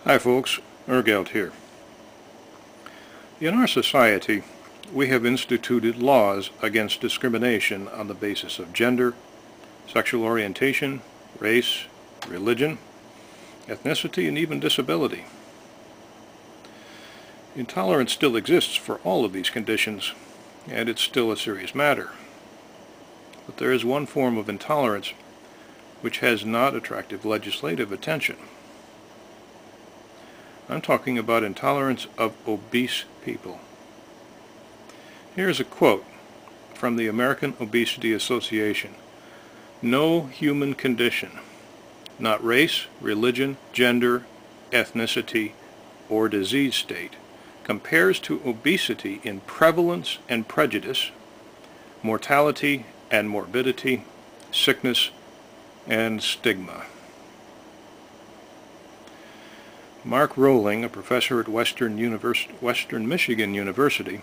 Hi folks, Ergelt here. In our society, we have instituted laws against discrimination on the basis of gender, sexual orientation, race, religion, ethnicity, and even disability. Intolerance still exists for all of these conditions, and it's still a serious matter. But there is one form of intolerance which has not attracted legislative attention. I'm talking about intolerance of obese people. Here's a quote from the American Obesity Association. No human condition, not race, religion, gender, ethnicity, or disease state, compares to obesity in prevalence and prejudice, mortality and morbidity, sickness and stigma. Mark Rowling, a professor at Western Michigan University,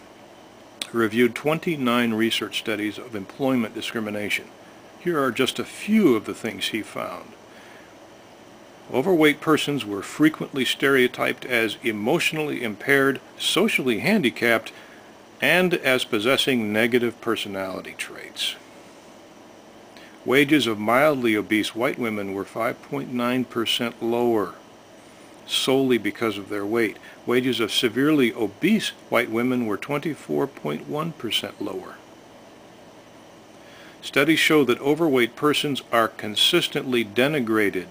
reviewed 29 research studies of employment discrimination. Here are just a few of the things he found. Overweight persons were frequently stereotyped as emotionally impaired, socially handicapped, and as possessing negative personality traits. Wages of mildly obese white women were 5.9% lower, solely because of their weight. Wages of severely obese white women were 24.1% lower. Studies show that overweight persons are consistently denigrated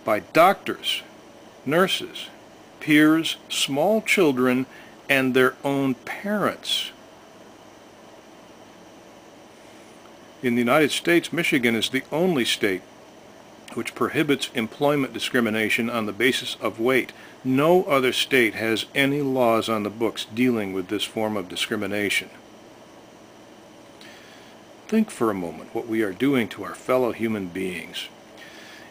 by doctors, nurses, peers, small children, and their own parents. In the United States, Michigan is the only state which prohibits employment discrimination on the basis of weight. No other state has any laws on the books dealing with this form of discrimination. Think for a moment what we are doing to our fellow human beings.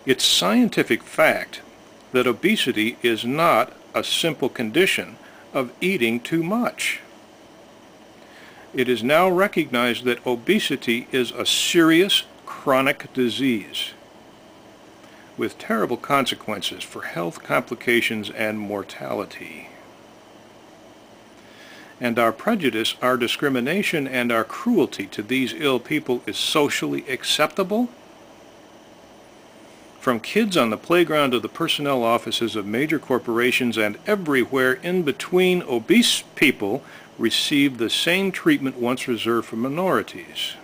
It's scientific fact that obesity is not a simple condition of eating too much. It is now recognized that obesity is a serious chronic disease with terrible consequences for health complications and mortality. And our prejudice, our discrimination, and our cruelty to these ill people is socially acceptable? From kids on the playground to the personnel offices of major corporations and everywhere in between, obese people receive the same treatment once reserved for minorities.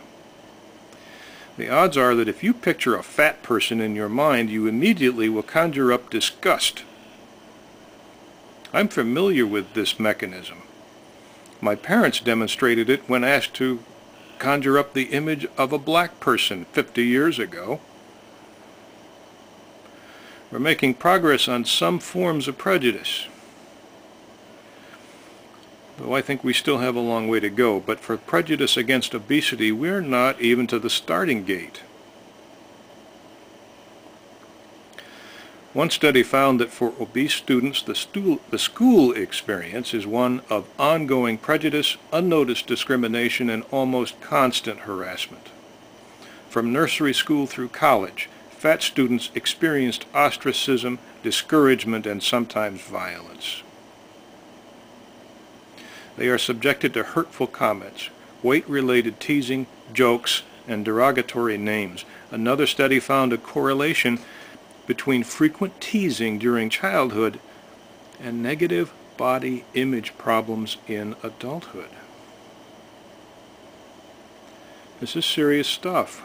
The odds are that if you picture a fat person in your mind, you immediately will conjure up disgust. I'm familiar with this mechanism. My parents demonstrated it when asked to conjure up the image of a black person 50 years ago. We're making progress on some forms of prejudice, though I think we still have a long way to go. But for prejudice against obesity, we're not even to the starting gate. One study found that for obese students, the school experience is one of ongoing prejudice, unnoticed discrimination, and almost constant harassment. From nursery school through college, fat students experienced ostracism, discouragement, and sometimes violence. They are subjected to hurtful comments, weight-related teasing, jokes, and derogatory names. Another study found a correlation between frequent teasing during childhood and negative body image problems in adulthood. This is serious stuff.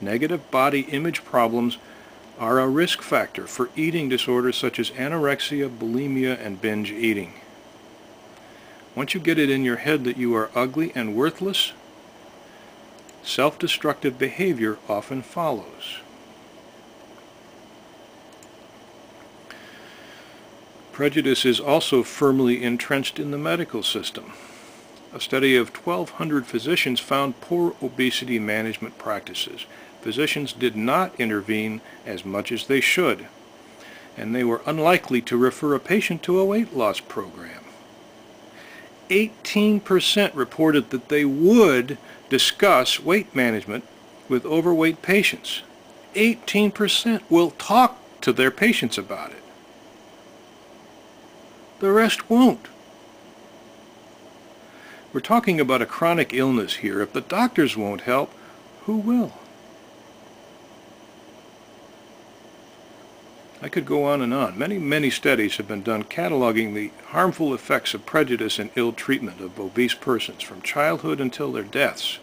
Negative body image problems are a risk factor for eating disorders such as anorexia, bulimia, and binge eating. Once you get it in your head that you are ugly and worthless, self-destructive behavior often follows. Prejudice is also firmly entrenched in the medical system. A study of 1,200 physicians found poor obesity management practices. Physicians did not intervene as much as they should, and they were unlikely to refer a patient to a weight loss program. 18% reported that they would discuss weight management with overweight patients. 18% will talk to their patients about it. The rest won't. We're talking about a chronic illness here. If the doctors won't help, who will? I could go on and on. Many studies have been done cataloging the harmful effects of prejudice and ill treatment of obese persons from childhood until their deaths.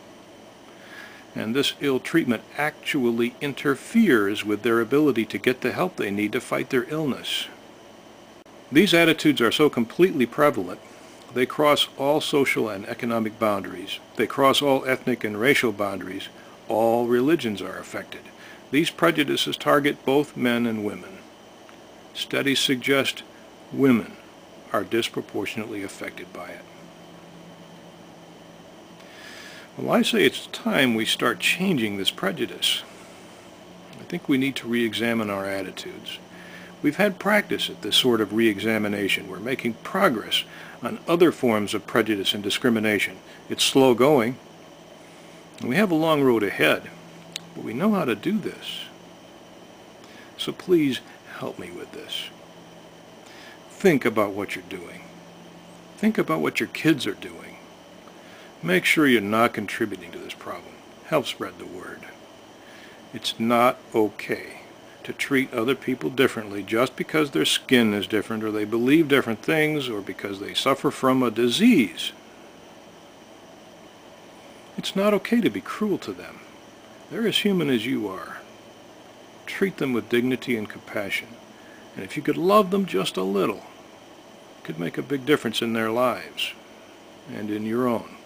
And this ill treatment actually interferes with their ability to get the help they need to fight their illness. These attitudes are so completely prevalent, they cross all social and economic boundaries. They cross all ethnic and racial boundaries. All religions are affected. These prejudices target both men and women. Studies suggest women are disproportionately affected by it. Well, I say it's time we start changing this prejudice. I think we need to re-examine our attitudes. We've had practice at this sort of re-examination. We're making progress on other forms of prejudice and discrimination. It's slow going, and we have a long road ahead, but we know how to do this. So please help me with this. Think about what you're doing. Think about what your kids are doing. Make sure you're not contributing to this problem. Help spread the word. It's not okay to treat other people differently just because their skin is different, or they believe different things, or because they suffer from a disease. It's not okay to be cruel to them. They're as human as you are. Treat them with dignity and compassion. And if you could love them just a little, it could make a big difference in their lives and in your own.